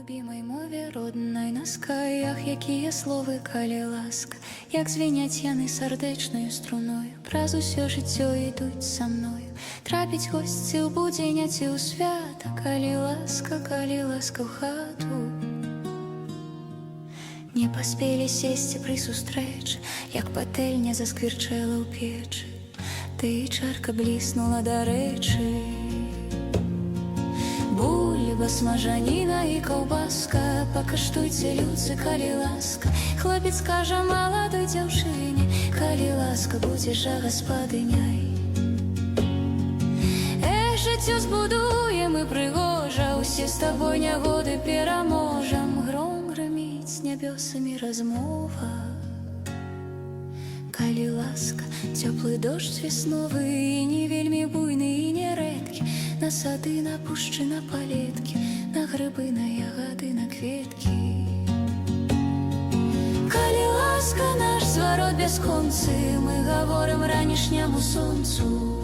любимой мове роднай на скаях, якія словы, калі ласка, як звеняць яны сардэчнаю струною, праз усё жыццё ідуць са мною. Трапіць госці ў будзень, а ці ў свята, калі ласка ў хату. Не паспелі сесці пры сустрэчы, як патэльня засквірчэла ў печы, ты чарка бліснула дарэчы. Бульба, смажаніна і каўбаска, пакаштуйце, людцы, калі ласка. Хлопец кажа маладой дзяўчыне, калі ласка, будзеш жа гаспадыняй. Жыццё збудуем і прыгожа, усе з табой нягоды пераможам. Гром грыміць з нябёсамі размова, калі ласка, цёплы дождж весновы, і не вельмі буйны і нярэдкі, на сады, на пушчы, на палеткі, на грыбы, на ягады, на кветкі. Калі ласка, наш зварот бясконцы, мы гаворым ранішняму сонцу.